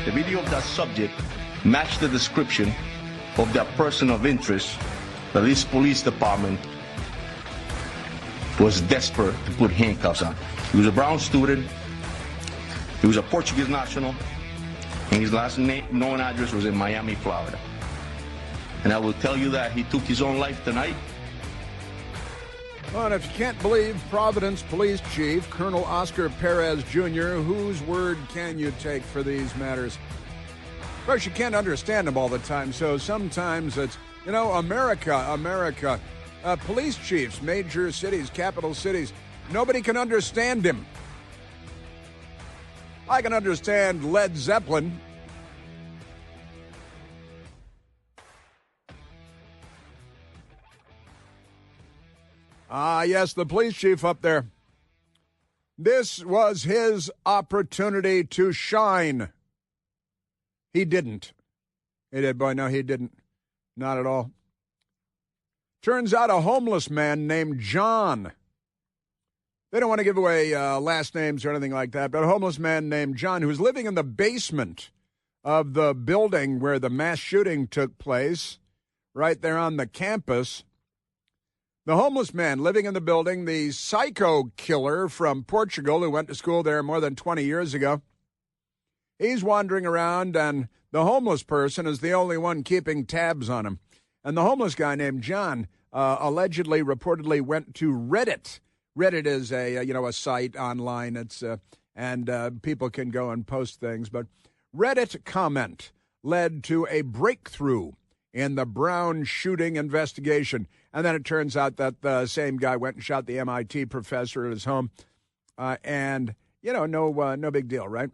The video of that subject matched the description of that person of interest that this police department was desperate to put handcuffs on. He was a Brown student. He was a Portuguese national. And his last known address was in Miami, Florida. And I will tell you that he took his own life tonight. Well, and if you can't believe Providence Police Chief Colonel Oscar Perez Jr., whose word can you take for these matters? Of course, you can't understand him all the time, so sometimes it's, America. Police chiefs, major cities, capital cities, nobody can understand him. I can understand Led Zeppelin. Yes, the police chief up there. This was his opportunity to shine. He didn't. He did, boy. No, he didn't. Not at all. Turns out a homeless man named John. They don't want to give away last names or anything like that, but a homeless man named John who was living in the basement of the building where the mass shooting took place, right there on the campus. The homeless man living in the building, the psycho killer from Portugal who went to school there more than 20 years ago, he's wandering around, and the homeless person is the only one keeping tabs on him. And the homeless guy named John reportedly went to Reddit. Reddit is a site online. It's and people can go and post things. But Reddit comment led to a breakthrough in the Brown shooting investigation. And then it turns out that the same guy went and shot the MIT professor at his home. No big deal, right?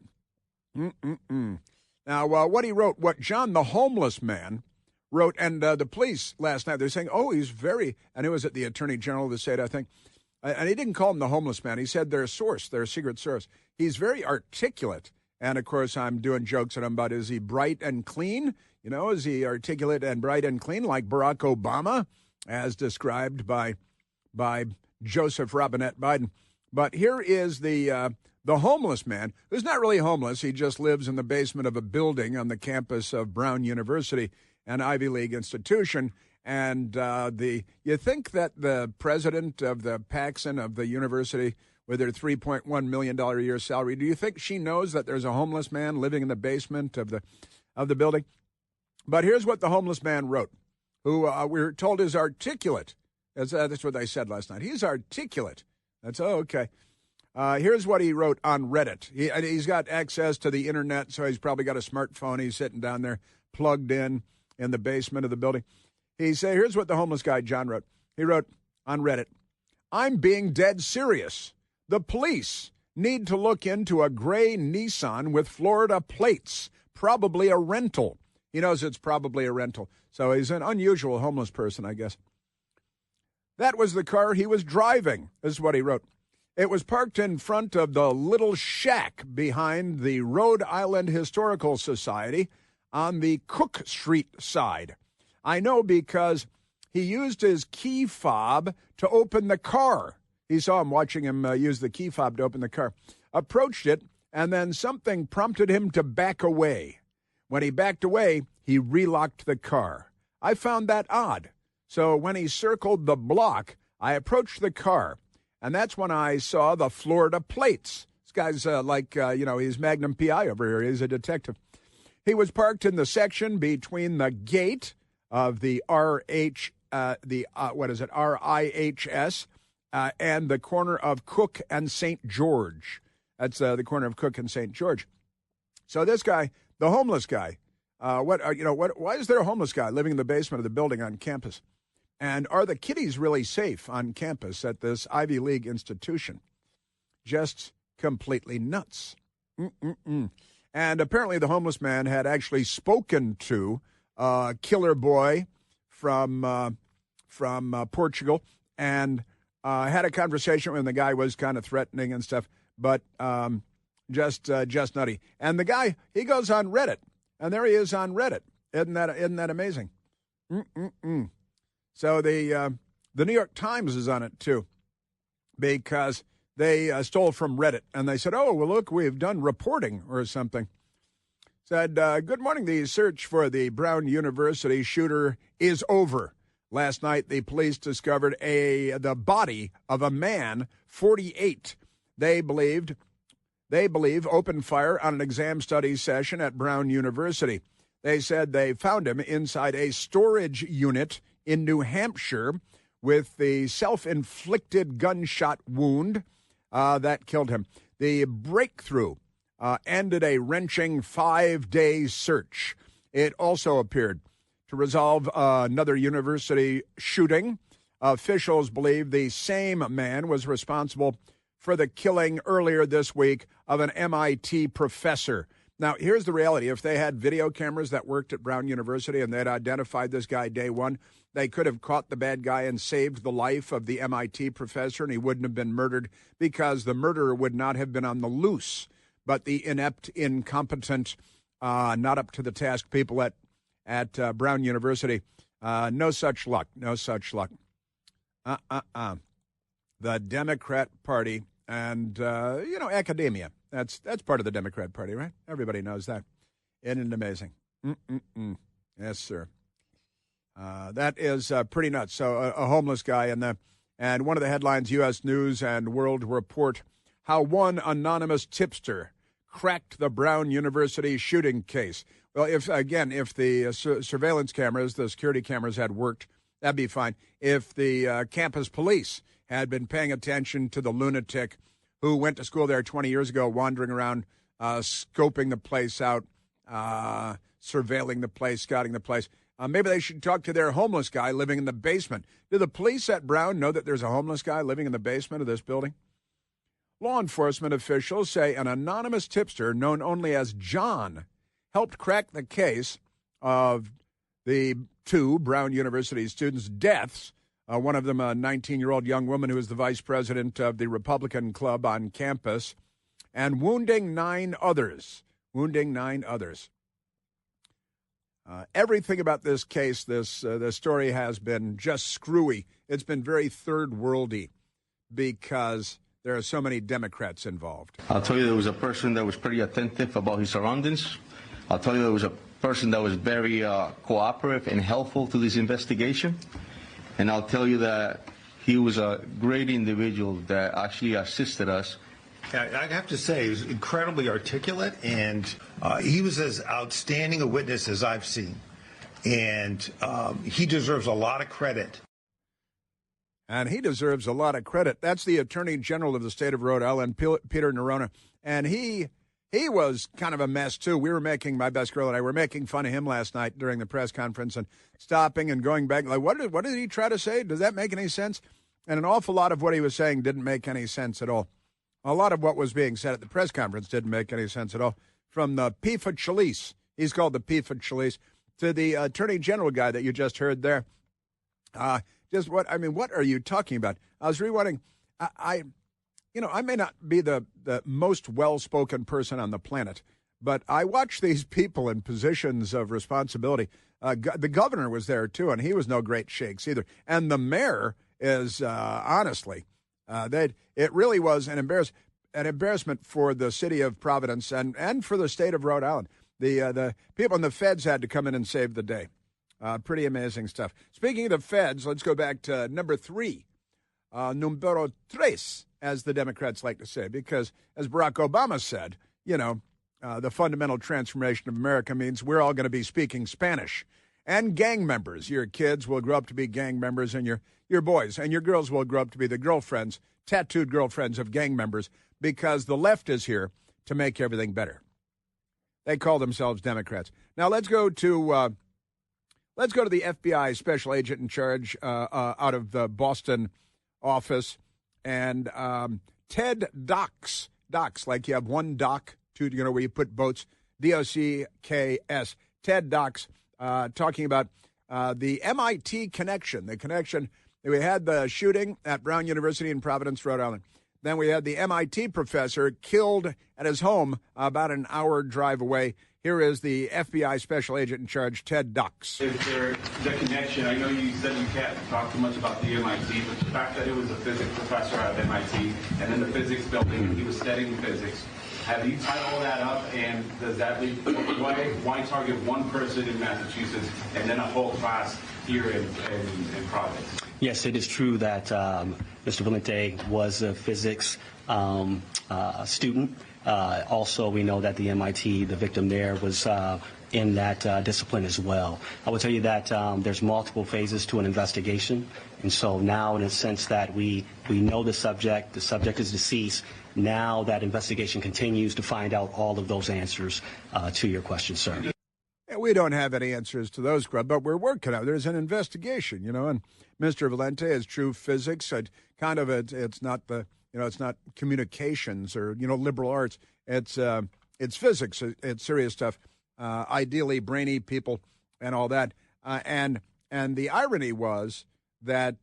Now, what he wrote, what John, the homeless man, wrote, and the police last night, they're saying, he's very, and it was at the Attorney General of the state, I think, and he didn't call him the homeless man. He said their source, their secret source. He's very articulate. And, of course, I'm doing jokes at him about, is he bright and clean? Is he articulate and bright and clean like Barack Obama, as described by Joseph Robinette Biden? But here is the homeless man, who's not really homeless. He just lives in the basement of a building on the campus of Brown University, an Ivy League institution. And you think that the president of the Paxson of the university, with her $3.1 million a year salary, do you think she knows that there's a homeless man living in the basement of the building? But here's what the homeless man wrote, who we're told is articulate. That's what they said last night. He's articulate. Okay. Here's what he wrote on Reddit. He's got access to the internet, so he's probably got a smartphone. He's sitting down there plugged in the basement of the building. Here's what the homeless guy, John, wrote. He wrote on Reddit, "I'm being dead serious. The police need to look into a gray Nissan with Florida plates, probably a rental." He knows it's probably a rental. So he's an unusual homeless person, I guess. That was the car he was driving, is what he wrote. It was parked in front of the little shack behind the Rhode Island Historical Society on the Cook Street side. I know because he used his key fob to open the car. He saw him watching him use the key fob to open the car. Approached it, and then something prompted him to back away. When he backed away, he relocked the car. I found that odd. So when he circled the block, I approached the car, and that's when I saw the Florida plates. This guy's he's Magnum P.I. over here. He's a detective. He was parked in the section between the gate of the RIHS, and the corner of Cook and St. George. That's the corner of Cook and St. George. So this guy, the homeless guy, why is there a homeless guy living in the basement of the building on campus? And are the kiddies really safe on campus at this Ivy League institution? Just completely nuts. And apparently the homeless man had actually spoken to Killer Boy from Portugal and had a conversation when the guy was kind of threatening and stuff, but just nutty. And the guy, he goes on Reddit, and there he is on Reddit. Isn't that amazing? So the New York Times is on it too, because they stole from Reddit, and they said, "Oh, well, look, we've done reporting or something." said, good morning. The search for the Brown University shooter is over. Last night, the police discovered the body of a man, 48. They believe opened fire on an exam study session at Brown University. They said they found him inside a storage unit in New Hampshire with the self-inflicted gunshot wound that killed him. The breakthrough ended a wrenching 5-day search. It also appeared to resolve another university shooting. Officials believe the same man was responsible for the killing earlier this week of an MIT professor. Now, here's the reality. If they had video cameras that worked at Brown University and they'd identified this guy day one, they could have caught the bad guy and saved the life of the MIT professor, and he wouldn't have been murdered because the murderer would not have been on the loose. But the inept, incompetent, not up to the task people at Brown University, no such luck, no such luck. The Democrat Party and, academia. That's part of the Democrat Party, right? Everybody knows that. Isn't it amazing? Yes, sir. That is pretty nuts. So a homeless guy, and one of the headlines, U.S. News and World Report, how one anonymous tipster cracked the Brown University shooting case. Well, if the surveillance cameras, the security cameras had worked, that'd be fine. If the campus police had been paying attention to the lunatic who went to school there 20 years ago, wandering around, scoping the place out, surveilling the place, scouting the place, maybe they should talk to their homeless guy living in the basement. Do the police at Brown know that there's a homeless guy living in the basement of this building? Law enforcement officials say an anonymous tipster known only as John helped crack the case of the 2 Brown University students' deaths. One of them, a 19-year-old young woman who is the vice president of the Republican Club on campus, and wounding 9 others. Everything about this case, this story has been just screwy. It's been very third-worldy because there are so many Democrats involved. I'll tell you there was a person that was pretty attentive about his surroundings. I'll tell you there was a person that was very cooperative and helpful to this investigation. And I'll tell you that he was a great individual that actually assisted us. I have to say, he was incredibly articulate, and he was as outstanding a witness as I've seen. And he deserves a lot of credit. And he deserves a lot of credit. That's the Attorney General of the state of Rhode Island, Peter Nerona. And he was kind of a mess, too. My best girl and I were making fun of him last night during the press conference and stopping and going back. Like, what did he try to say? Does that make any sense? And an awful lot of what he was saying didn't make any sense at all. A lot of what was being said at the press conference didn't make any sense at all. From the PIFA Chalice, he's called the PIFA Chalice, to the Attorney General guy that you just heard there. What are you talking about? I was rewinding. I may not be the most well-spoken person on the planet, but I watch these people in positions of responsibility. The governor was there, too, and he was no great shakes either. And the mayor is, honestly, it really was an embarrassment for the city of Providence and for the state of Rhode Island. The people and the feds had to come in and save the day. Pretty amazing stuff. Speaking of the feds, let's go back to number 3. Numero tres, as the Democrats like to say, because as Barack Obama said, the fundamental transformation of America means we're all going to be speaking Spanish. And gang members, your kids will grow up to be gang members, and your boys and your girls will grow up to be the girlfriends, tattooed girlfriends of gang members, because the left is here to make everything better. They call themselves Democrats. Now let's go to the FBI special agent in charge out of the Boston office, and Ted Docks, like you have one dock, where you put boats, D-O-C-K-S, Ted Docks, talking about the MIT connection, we had the shooting at Brown University in Providence, Rhode Island. Then we had the MIT professor killed at his home about an hour drive away. Here is the FBI special agent in charge, Ted Docks. Is there the connection? I know you said you can't talk too much about the MIT, but the fact that it was a physics professor at MIT and in the physics building and he was studying physics, Have you tied all that up, and does that leave, why target one person in Massachusetts and then a whole class here in Providence? Yes, it is true that Mr. Valente was a physics student. Also, we know that the MIT, the victim there, was in that discipline as well. I will tell you that there's multiple phases to an investigation, and so now, in a sense that we know the subject is deceased. Now that investigation continues to find out all of those answers to your question, sir. Yeah, we don't have any answers to those, Grub, but we're working on it. There's an investigation, and Mr. Valente is true physics. It's not communications or liberal arts. It's physics. It's serious stuff. Ideally, brainy people and all that. And the irony was that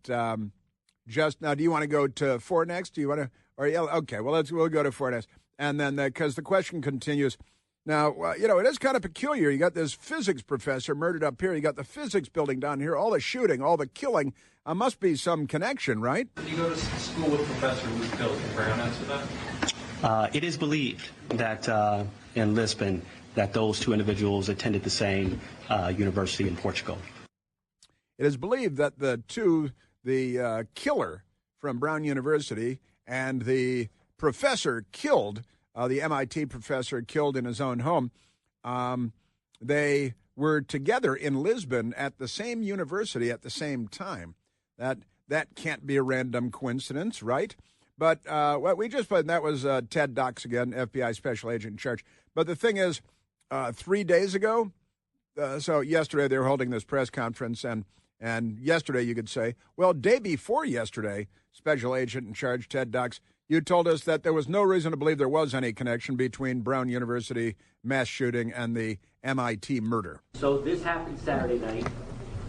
just now. Do you want to go to 4 next? Do you want to? Or yeah, okay. Well, we'll go to 4 next, and then because the question continues. Now, it is kind of peculiar. You got this physics professor murdered up here. You got the physics building down here. All the shooting, all the killing. Must be some connection, right? Did you go to school with Professor who was killed? Can Brown answer that? It is believed that in Lisbon that those two individuals attended the same university in Portugal. It is believed that the killer from Brown University and the professor killed, the MIT professor killed in his own home, they were together in Lisbon at the same university at the same time. That can't be a random coincidence, right? But what we just played, that was Ted Dox again, FBI special agent in charge. But the thing is, 3 days ago, so yesterday they were holding this press conference, and yesterday you could say, well, day before yesterday, special agent in charge Ted Dox, you told us that there was no reason to believe there was any connection between Brown University mass shooting and the MIT murder. So this happened Saturday night,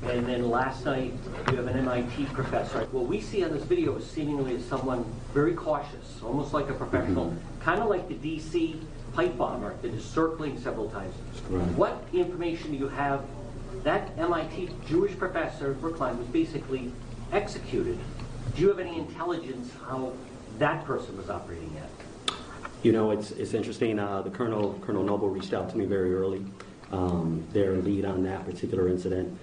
and then last night you have an MIT professor. What we see on this video is seemingly as someone very cautious, almost like a professional, kind of like the D.C. pipe bomber that is circling several times. Right. What information do you have? That MIT Jewish professor, Brookline, was basically executed. Do you have any intelligence how that person was operating yet? It's interesting. The Colonel Noble reached out to me very early. Their lead on that particular incident.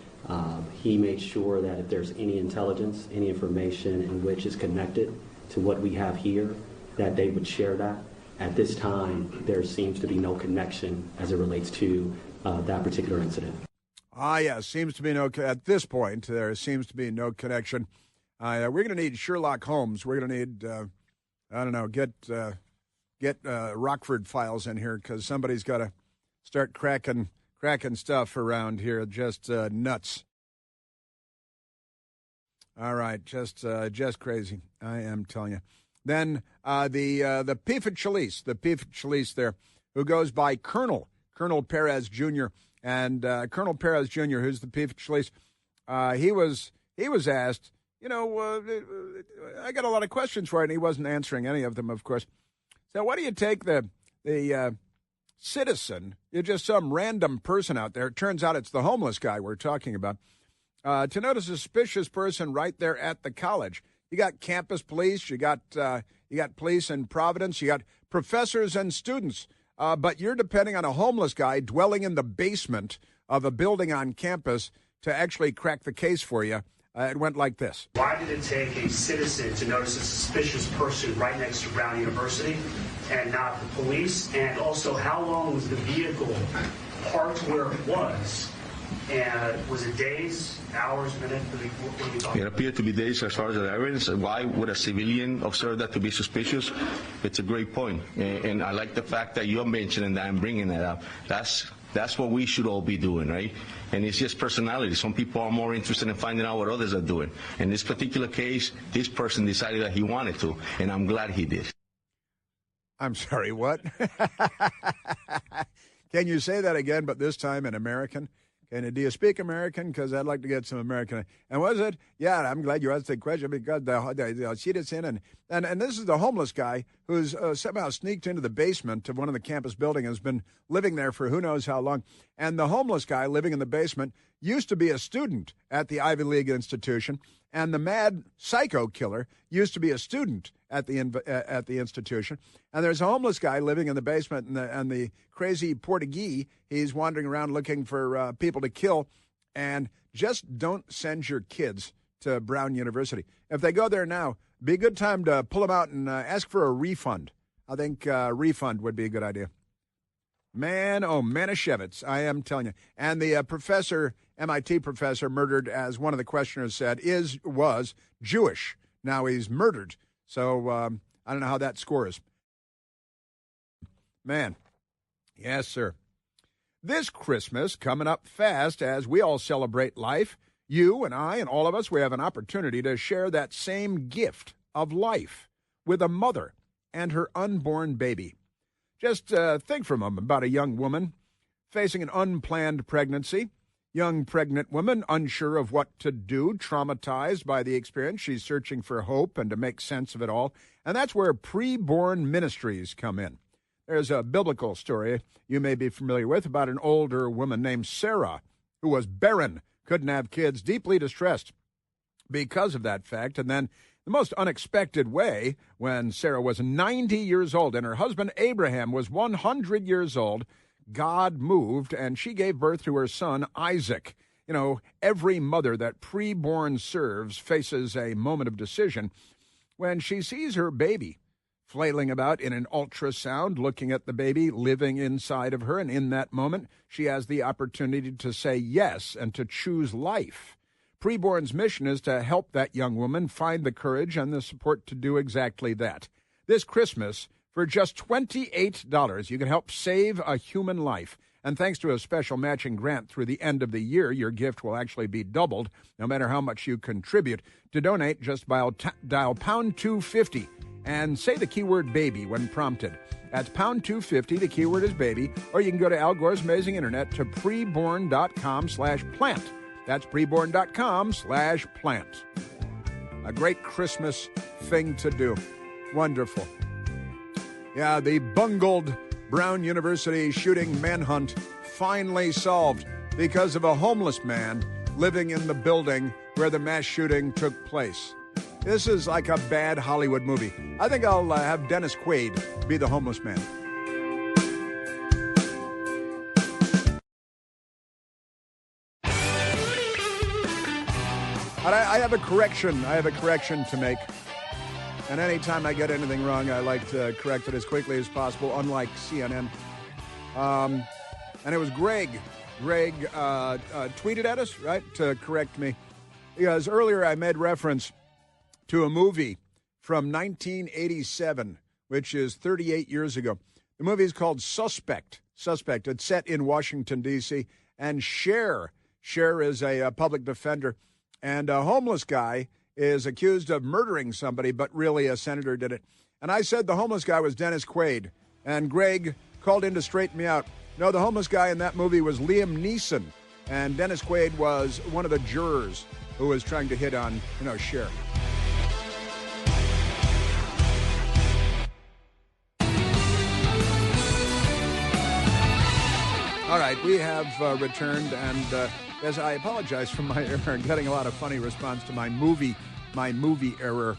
He made sure that if there's any intelligence, any information in which is connected to what we have here, that they would share that. At this time, there seems to be no connection as it relates to that particular incident. Seems to be at this point, there seems to be no connection. We're going to need Sherlock Holmes. We're going to need, get Rockford files in here because somebody's got to start cracking stuff around here. Just nuts. All right, just crazy. I am telling you. Then the Pifachalice there, who goes by Colonel Perez Jr. And Colonel Perez Jr., who's the Pifachalice, he was asked, I got a lot of questions for it, and he wasn't answering any of them, of course. So why do you take the citizen, you're just some random person out there, it turns out it's the homeless guy we're talking about, to notice a suspicious person right there at the college? You got campus police, you got police in Providence, you got professors and students, but you're depending on a homeless guy dwelling in the basement of a building on campus to actually crack the case for you. It went like this. Why did it take a citizen to notice a suspicious person right next to Brown University and not the police? And also, how long was the vehicle parked where it was? And was it days, hours, minutes? What are you talking It appeared to be days as far as the evidence. Why would a civilian observe that to be suspicious? It's a great point. And I like the fact that you're mentioning that and bringing that up. That's what we should all be doing, right? And it's just personality. Some people are more interested in finding out what others are doing. In this particular case, this person decided that he wanted to, and I'm glad he did. I'm sorry, what? Can you say that again, but this time in American? Do you speak American? Because I'd like to get some American. And was it? Yeah, I'm glad you asked the question because the citizen and this is the homeless guy who's somehow sneaked into the basement of one of the campus buildings, has been living there for who knows how long. And the homeless guy living in the basement used to be a student at the Ivy League institution And the mad psycho killer used to be a student at the institution. And there's a homeless guy living in the basement, and the crazy Portuguese, he's wandering around looking for people to kill. And just don't send your kids to Brown University. If they go there now, be a good time to pull them out and ask for a refund. I think refund would be a good idea. Man, oh, Manischewitz, I am telling you. And the MIT professor murdered, as one of the questioners said, was Jewish. Now he's murdered. So I don't know how that scores. Man, yes, sir. This Christmas, coming up fast as we all celebrate life, you and I and all of us, we have an opportunity to share that same gift of life with a mother and her unborn baby. Just think for a moment about a young woman facing an unplanned pregnancy. Young pregnant woman, unsure of what to do, traumatized by the experience. She's searching for hope and to make sense of it all. And that's where preborn ministries come in. There's a biblical story you may be familiar with about an older woman named Sarah who was barren, couldn't have kids, deeply distressed because of that fact. And then the most unexpected way, when Sarah was 90 years old and her husband Abraham was 100 years old, God moved and she gave birth to her son Isaac. You know, every mother that preborn serves faces a moment of decision when she sees her baby flailing about in an ultrasound, looking at the baby living inside of her. And in that moment, she has the opportunity to say yes and to choose life. Preborn's mission is to help that young woman find the courage and the support to do exactly that. This Christmas, for just $28, you can help save a human life. And thanks to a special matching grant through the end of the year, your gift will actually be doubled, no matter how much you contribute. To donate, just dial pound 250 and say the keyword baby when prompted. That's pound 250, the keyword is baby, or you can go to Al Gore's Amazing Internet to preborn.com/plant. That's preborn.com/plant. A great Christmas thing to do. Wonderful. Yeah, the bungled Brown University shooting manhunt finally solved because of a homeless man living in the building where the mass shooting took place. This is like a bad Hollywood movie. I think I'll have Dennis Quaid be the homeless man. I have a correction. I have a correction to make. And anytime I get anything wrong, I like to correct it as quickly as possible, unlike CNN. And it was Greg. Greg tweeted at us, right, to correct me. Because earlier I made reference to a movie from 1987, which is 38 years ago. The movie is called Suspect. Suspect. It's set in Washington, D.C. And Cher is a public defender. And a homeless guy is accused of murdering somebody, but really a senator did it. And I said the homeless guy was Dennis Quaid. And Greg called in to straighten me out. No, the homeless guy in that movie was Liam Neeson. And Dennis Quaid was one of the jurors who was trying to hit on, Cher. All right, we have returned, and as I apologize for my error and getting a lot of funny response to my movie error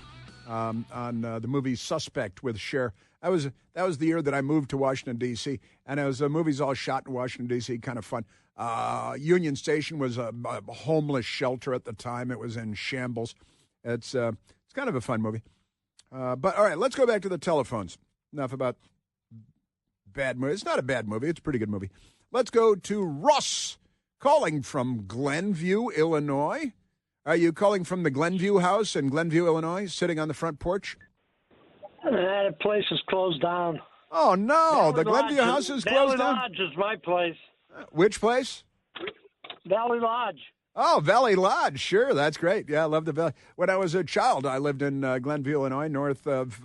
on the movie Suspect with Cher. That was the year that I moved to Washington, D.C., and it was movies all shot in Washington, D.C., kind of fun. Union Station was a homeless shelter at the time. It was in shambles. It's kind of a fun movie. But all right, let's go back to the telephones. Enough about bad movies. It's not a bad movie. It's a pretty good movie. Let's go to Russ, calling from Glenview, Illinois. Are you calling from the Glenview house in Glenview, Illinois, sitting on the front porch? That place is closed down. Oh, no. The Glenview house is closed down? Valley Lodge is my place. Which place? Valley Lodge. Oh, Valley Lodge. Sure, that's great. Yeah, I love the Valley. When I was a child, I lived in Glenview, Illinois, north of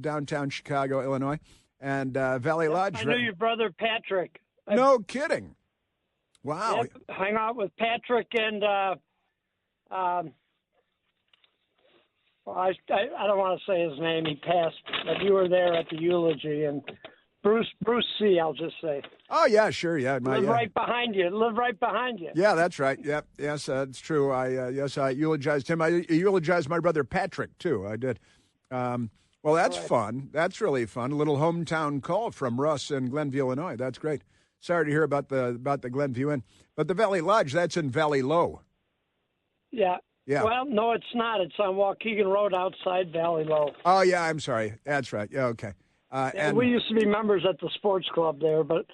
downtown Chicago, Illinois. And Valley Lodge. I knew your brother Patrick. No kidding. Wow. Yep, hang out with Patrick and I don't want to say his name. He passed, but you were there at the eulogy, and Bruce C., I'll just say. Oh, yeah, sure, yeah. Live right behind you. Live right behind you. Yeah, that's right. Yep, yes, it's true. I eulogized him. I eulogized my brother Patrick, too. I did. Well, that's fun. That's really fun. A little hometown call from Russ in Glenview, Illinois. That's great. Sorry to hear about the Glenview Inn. But the Valley Lodge, that's in Valley Low. Yeah. Yeah. Well, no, it's not. It's on Waukegan Road outside Valley Low. Oh, yeah, I'm sorry. That's right. Yeah, okay. And we used to be members at the sports club there, but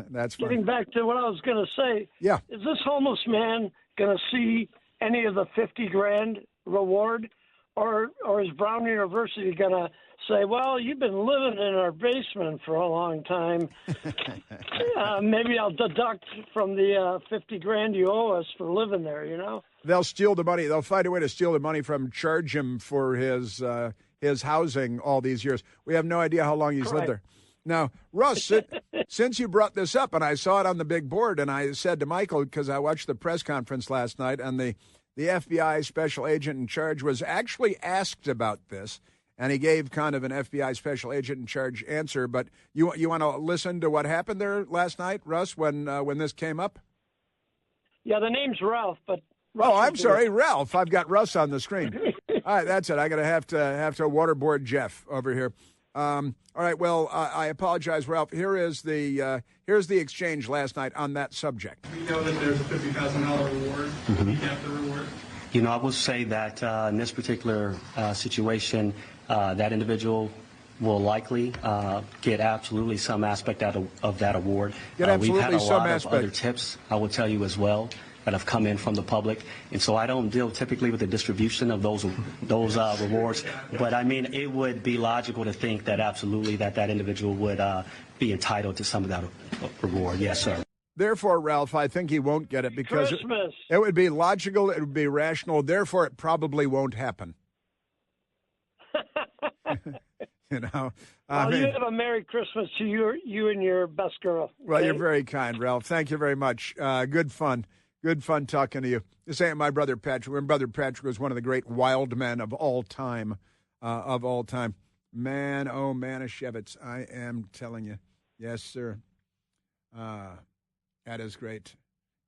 that's getting back to what I was going to say, yeah. Is this homeless man going to see any of the $50,000 reward, or is Brown University going to say, well, you've been living in our basement for a long time. Maybe I'll deduct from the $50,000 you owe us for living there, you know? They'll steal the money. They'll find a way to steal the money from, charge him for his housing all these years. We have no idea how long he's lived there. Now, Russ, since you brought this up, and I saw it on the big board, and I said to Michael, because I watched the press conference last night, and the FBI special agent in charge was actually asked about this, and he gave kind of an FBI special agent in charge answer. But you want to listen to what happened there last night, Russ, when this came up? Yeah, the name's Ralph, but I'm sorry, Ralph. I've got Russ on the screen. All right, that's it. I gotta have to waterboard Jeff over here. All right. Well, I apologize, Ralph. Here's the exchange last night on that subject. We know that there's a $50,000 reward. Mm-hmm. You have the reward. You know, I will say that in this particular situation, that individual will likely get absolutely some aspect out of that award. Get absolutely we've had a some lot aspect. of other tips, I will tell you as well, that have come in from the public, and so I don't deal typically with the distribution of those rewards. But I mean, it would be logical to think that absolutely that individual would be entitled to some of that reward. Yes, sir. Therefore, Ralph, I think he won't get it because it would be logical, it would be rational. Therefore, it probably won't happen. You know. Well, you have a Merry Christmas to you and your best girl. Well, you're very kind, Ralph. Thank you very much. Good fun. Good fun talking to you. This ain't my brother Patrick. My brother Patrick was one of the great wild men of all time. Man, oh, Manischewitz, I am telling you. Yes, sir. That is great.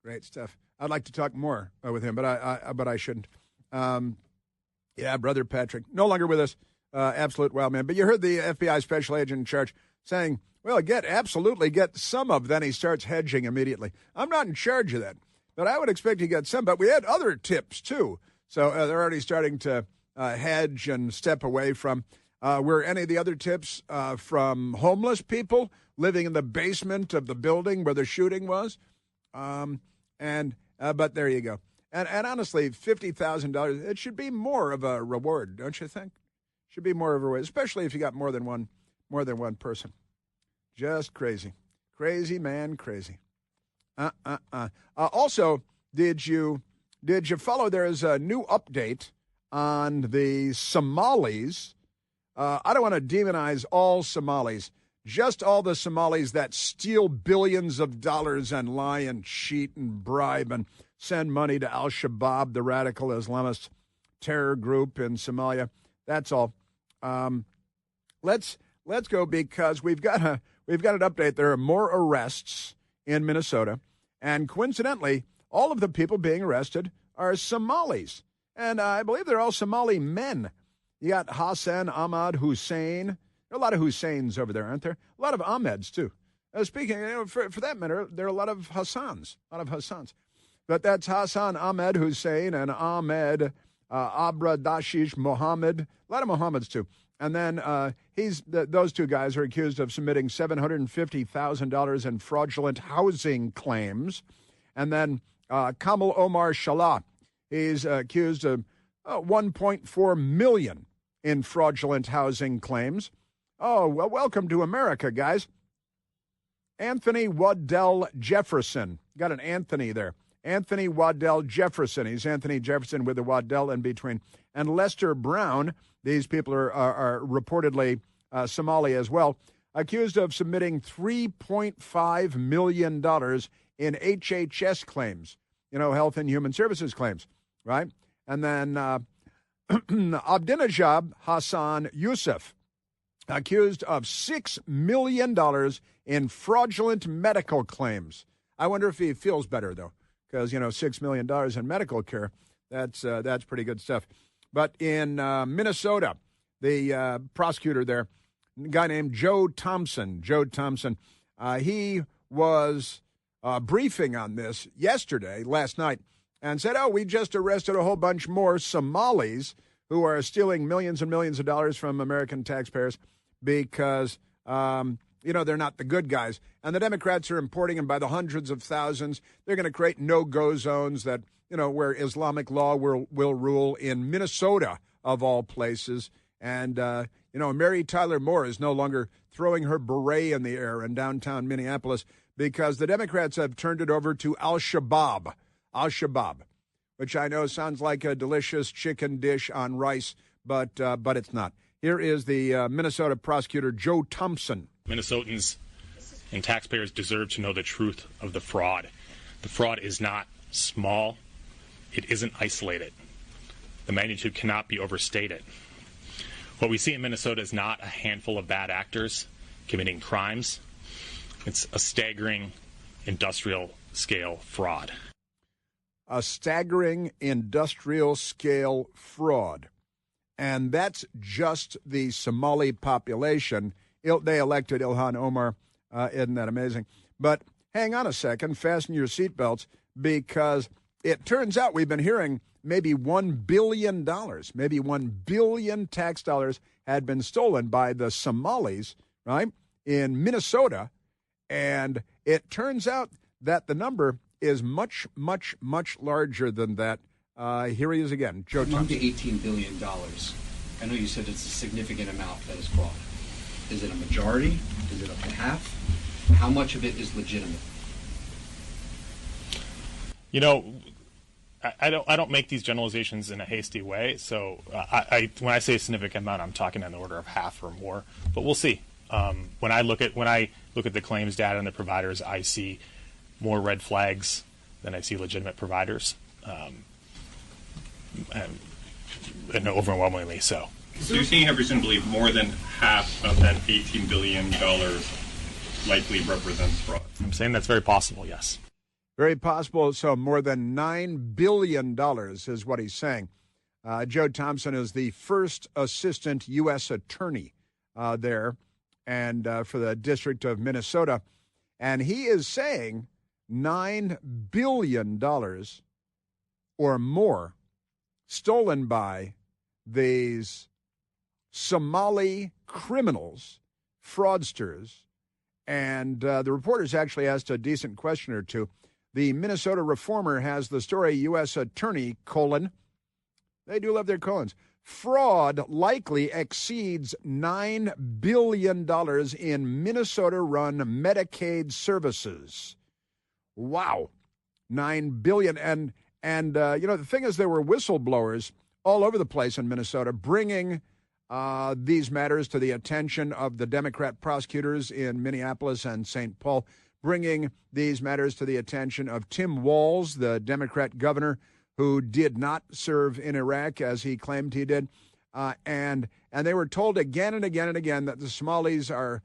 Great stuff. I'd like to talk more with him, but I shouldn't. Yeah, brother Patrick, no longer with us. Absolute wild man. But you heard the FBI special agent in charge saying, well, absolutely get some of, then he starts hedging immediately. I'm not in charge of that. But I would expect to get some. But we had other tips, too. So they're already starting to hedge and step away from. Were any of the other tips from homeless people living in the basement of the building where the shooting was? But there you go. And honestly, $50,000, it should be more of a reward, don't you think? Should be more of a reward, especially if you got more than one person. Just crazy. Crazy, man, crazy. Also, did you follow? There is a new update on the Somalis. I don't want to demonize all Somalis, just all the Somalis that steal billions of dollars and lie and cheat and bribe and send money to Al-Shabaab, the radical Islamist terror group in Somalia. That's all. Let's go because we've got an update. There are more arrests in Minnesota. And coincidentally, all of the people being arrested are Somalis. And I believe they're all Somali men. You got Hassan Ahmad Hussein. There are a lot of Husseins over there, aren't there? A lot of Ahmeds, too. Speaking, for that matter, there are a lot of Hassans. But that's Hassan Ahmed Hussein and Ahmed Abradashish Mohammed. A lot of Mohammeds, too. And then those two guys are accused of submitting $750,000 in fraudulent housing claims. And then Kamal Omar Shalah, he's accused of $1.4 million in fraudulent housing claims. Oh, well, welcome to America, guys. Anthony Waddell Jefferson. Got an Anthony there. Anthony Waddell Jefferson. He's Anthony Jefferson with a Waddell in between. And Lester Brown. These people are reportedly Somali as well, accused of submitting $3.5 million in HHS claims, Health and Human Services claims, right? And then Abdinajab Hassan Yusuf, accused of $6 million in fraudulent medical claims. I wonder if he feels better, though, because, $6 million in medical care, that's pretty good stuff. But in Minnesota, the prosecutor there, a guy named Joe Thompson, he was briefing on this last night, and said, we just arrested a whole bunch more Somalis who are stealing millions and millions of dollars from American taxpayers because, they're not the good guys. And the Democrats are importing them by the hundreds of thousands. They're going to create no-go zones that, where Islamic law will rule in Minnesota, of all places. And, Mary Tyler Moore is no longer throwing her beret in the air in downtown Minneapolis because the Democrats have turned it over to Al-Shabaab, which I know sounds like a delicious chicken dish on rice, but it's not. Here is the Minnesota prosecutor, Joe Thompson. Minnesotans and taxpayers deserve to know the truth of the fraud. The fraud is not small. It isn't isolated. The magnitude cannot be overstated. What we see in Minnesota is not a handful of bad actors committing crimes. It's a staggering industrial-scale fraud. A staggering industrial-scale fraud. And that's just the Somali population. They elected Ilhan Omar. Isn't that amazing? But hang on a second. Fasten your seatbelts, because it turns out we've been hearing maybe $1 billion, maybe 1 billion tax dollars had been stolen by the Somalis, right, in Minnesota. And it turns out that the number is much, much, much larger than that. Here he is again, Joe Thompson. Among the $18 billion, I know you said it's a significant amount that is fraud. Is it a majority? Is it up to half? How much of it is legitimate? I don't make these generalizations in a hasty way. So when I say a significant amount, I'm talking on the order of half or more. But we'll see. When I look at the claims data and the providers, I see more red flags than I see legitimate providers, and overwhelmingly so. So you're saying you have reason to believe more than half of that $18 billion likely represents fraud? I'm saying that's very possible, yes. Very possible. So more than $9 billion is what he's saying. Joe Thompson is the first assistant U.S. attorney there and for the District of Minnesota. And he is saying $9 billion or more stolen by these Somali criminals, fraudsters. And the reporters actually asked a decent question or two. The Minnesota Reformer has the story, U.S. Attorney, : they do love their colons. Fraud likely exceeds $9 billion in Minnesota-run Medicaid services. Wow, $9 billion. And the thing is, there were whistleblowers all over the place in Minnesota bringing these matters to the attention of the Democrat prosecutors in Minneapolis and St. Paul, bringing these matters to the attention of Tim Walz, the Democrat governor, who did not serve in Iraq as he claimed he did. And they were told again and again and again that the Somalis are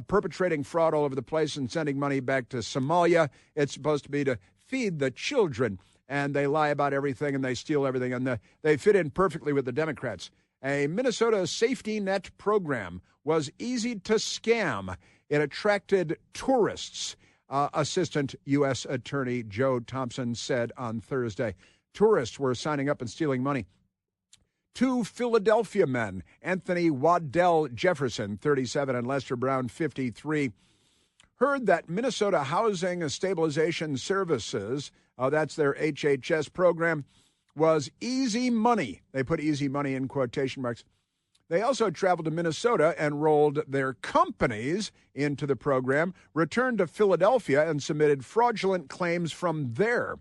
perpetrating fraud all over the place and sending money back to Somalia. It's supposed to be to feed the children. And they lie about everything and they steal everything. And they fit in perfectly with the Democrats. A Minnesota safety net program was easy to scam. It attracted tourists, Assistant U.S. Attorney Joe Thompson said on Thursday. Tourists were signing up and stealing money. 2 Philadelphia men, Anthony Waddell Jefferson, 37, and Lester Brown, 53, heard that Minnesota Housing Stabilization Services, that's their HHS program, was easy money. They put easy money in quotation marks. They also traveled to Minnesota, enrolled their companies into the program, returned to Philadelphia, and submitted fraudulent claims from there.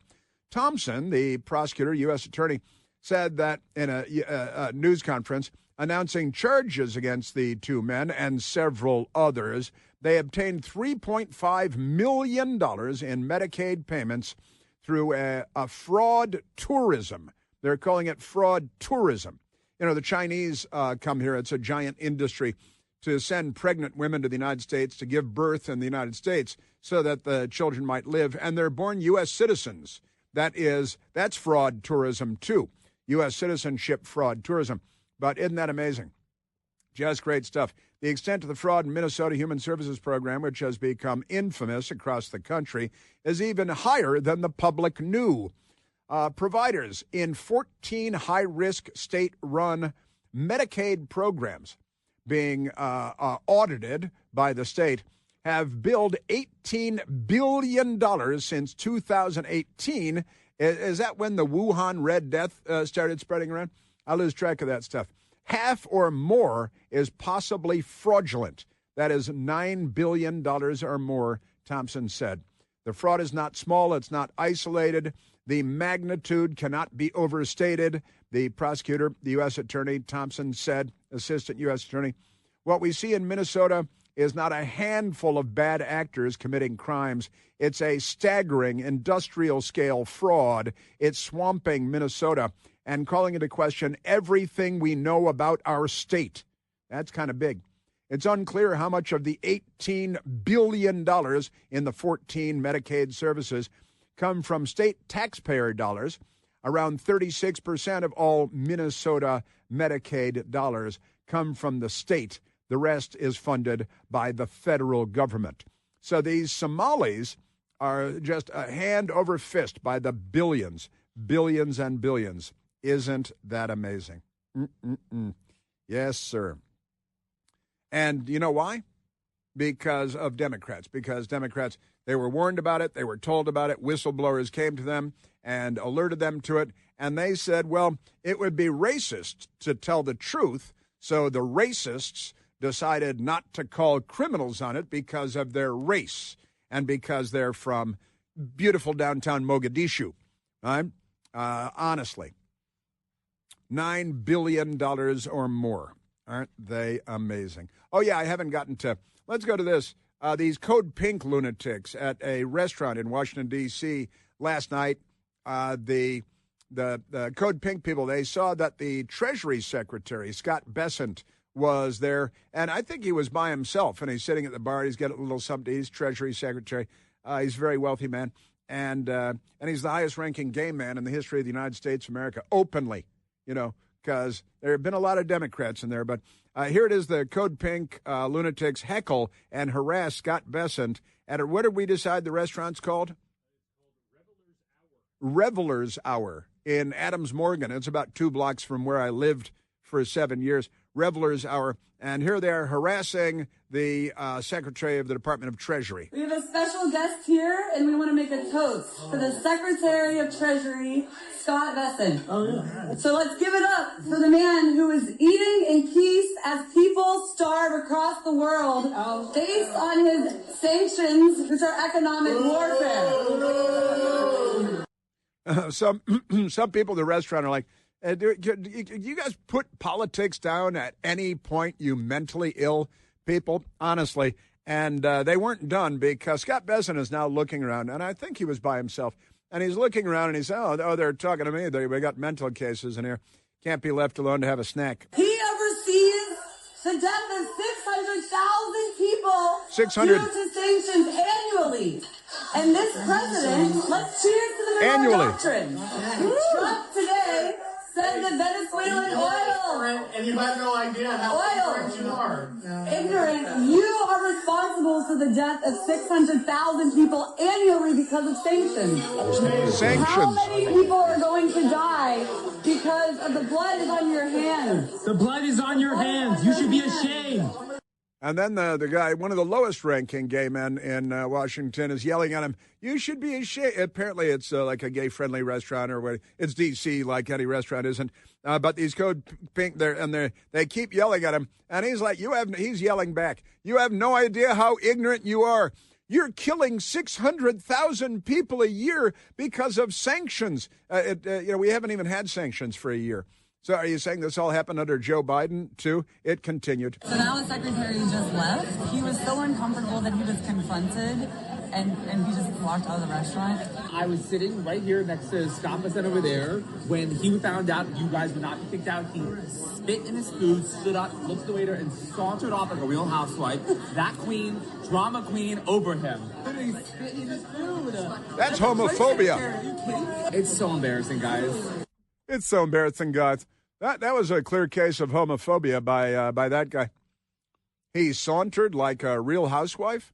Thompson, the prosecutor, U.S. attorney, said that in a news conference announcing charges against the 2 men and several others, they obtained $3.5 million in Medicaid payments through a fraud tourism. They're calling it fraud tourism. The Chinese come here. It's a giant industry to send pregnant women to the United States to give birth in the United States so that the children might live, and they're born U.S. citizens. That's fraud tourism, too. U.S. citizenship fraud tourism. But isn't that amazing? Just great stuff. The extent of the fraud in Minnesota Human Services Program, which has become infamous across the country, is even higher than the public knew. Providers in 14 high-risk state-run Medicaid programs being audited by the state have billed $18 billion since 2018. Is that when the Wuhan Red Death started spreading around? I lose track of that stuff. Half or more is possibly fraudulent. That is $9 billion or more, Thompson said. The fraud is not small. It's not isolated. The magnitude cannot be overstated. The prosecutor, the U.S. Attorney, Thompson said, Assistant U.S. Attorney, what we see in Minnesota is not a handful of bad actors committing crimes. It's a staggering industrial-scale fraud. It's swamping Minnesota and calling into question everything we know about our state. That's kind of big. It's unclear how much of the $18 billion in the 14 Medicaid services come from state taxpayer dollars. Around 36% of all Minnesota Medicaid dollars come from the state. The rest is funded by the federal government. So these Somalis are just a hand over fist by the billions and billions. Isn't that amazing? Yes, sir. And you know why? Because of Democrats. Because Democrats, they were warned about it. They were told about it. Whistleblowers came to them and alerted them to it. And they said, well, it would be racist to tell the truth. So the racists decided not to call criminals on it because of their race and because they're from beautiful downtown Mogadishu. Right? Honestly, $9 billion or more. Aren't they amazing? Oh, yeah, I haven't gotten to. Let's go to this. These Code Pink lunatics at a restaurant in Washington, D.C. last night, the Code Pink people, they saw that the Treasury Secretary, Scott Bessent, was there, and I think he was by himself, and he's sitting at the bar. He's got a little something. He's Treasury Secretary. He's a very wealthy man, and he's the highest-ranking gay man in the history of the United States of America, openly, because there have been a lot of Democrats in there. But here it is, the Code Pink lunatics heckle and harass Scott Bessent at what did we decide the restaurant's called? Revelers Hour in Adams Morgan. It's about 2 blocks from where I lived for 7 years. Revelers Hour. And here they are harassing the Secretary of the Department of Treasury. We have a special guest here, and we want to make a toast for the Secretary of Treasury, Scott Bessent. Oh, yeah. So let's give it up for the man who is eating in peace as people starve across the world based on his sanctions, which are economic warfare. Some people at the restaurant are like, do you guys put politics down at any point, you mentally ill people? Honestly. And they weren't done because Scott Bessent is now looking around, and I think he was by himself. And he's looking around and he said, oh, they're talking to me. We got mental cases in here. Can't be left alone to have a snack. He oversees the death of 600,000 people 600 due to sanctions annually. And this president, let's cheers to the Monroe Doctrine. Trump today said that Venezuelan oil. And you have no idea how ignorant you are. Ignorant. You are responsible for the death of 600,000 people annually because of sanctions. Sanctions. How many people are going to die because of the blood is on your hands? The blood is on your hands. You should be ashamed. And then the guy, one of the lowest-ranking gay men in Washington, is yelling at him, you should be ashamed. Apparently, it's like a gay-friendly restaurant or what. It's D.C., like any restaurant isn't. But these Code Pink, they keep yelling at him. And he's like, he's yelling back. You have no idea how ignorant you are. You're killing 600,000 people a year because of sanctions. We haven't even had sanctions for a year. So are you saying this all happened under Joe Biden, too? It continued. So now the secretary just left. He was so uncomfortable that he was confronted and he just walked out of the restaurant? I was sitting right here next to Scott Bessent over there. When he found out you guys would not be kicked out, he spit in his food, stood up, looked at the waiter, and sauntered off like a real housewife. That queen, drama queen, over him. Literally spit in his food. That's homophobia. It's so embarrassing, guys. It's so embarrassing, guys. That was a clear case of homophobia by that guy. He sauntered like a real housewife.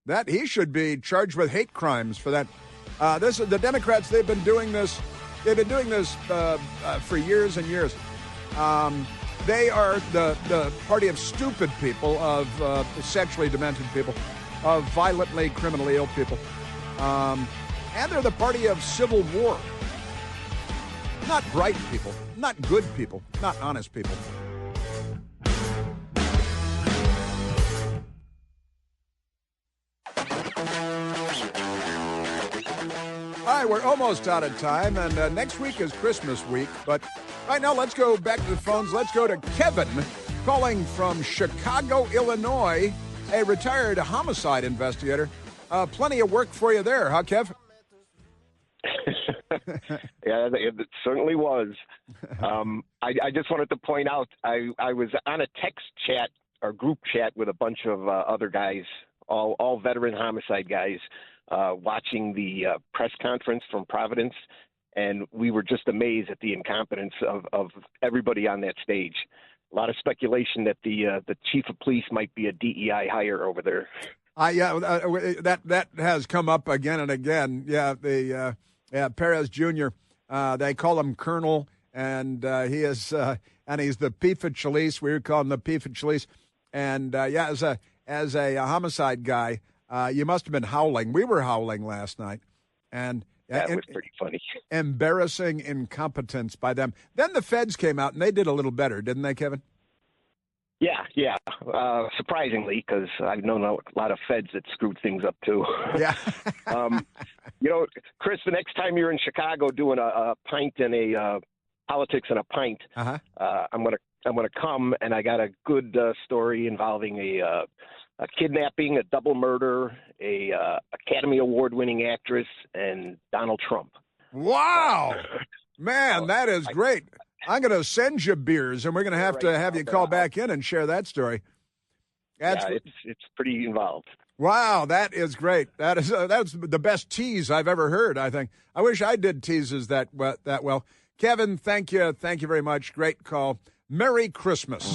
That he should be charged with hate crimes for that. The Democrats. They've been doing this. They've been doing this for years and years. They are the party of stupid people, of sexually demented people, of violently, criminally ill people, and they're the party of civil war. Not bright people, not good people, not honest people. All right, we're almost out of time, and next week is Christmas week. But right now, let's go back to the phones. Let's go to Kevin, calling from Chicago, Illinois, a retired homicide investigator. Plenty of work for you there, huh, Kev? Yeah, it certainly was. I just wanted to point out, I was on a text chat or group chat with a bunch of other guys, all veteran homicide guys, watching the press conference from Providence, and we were just amazed at the incompetence of everybody on that stage. A lot of speculation that the chief of police might be a DEI hire over there. That has come up again and again. Yeah, Perez Jr. They call him Colonel, and he is and he's the Pifa Chalice. We would call him the Pifa Chalice. And as a homicide guy, you must have been howling. We were howling last night, and that was pretty funny. Embarrassing incompetence by them. Then the feds came out, and they did a little better, didn't they, Kevin? Yeah. Surprisingly, because I've known a lot of feds that screwed things up too. Yeah. Chris, the next time you're in Chicago doing a pint and a politics and a pint, I'm gonna come, and I got a good story involving a kidnapping, a double murder, a Academy Award-winning actress, and Donald Trump. Wow, man, that is great. I'm going to send you beers, and we're going to have you call back in and share that story. It's pretty involved. Wow, that is great. That's the best tease I've ever heard, I think. I wish I did teases that well. Kevin, thank you very much. Great call. Merry Christmas.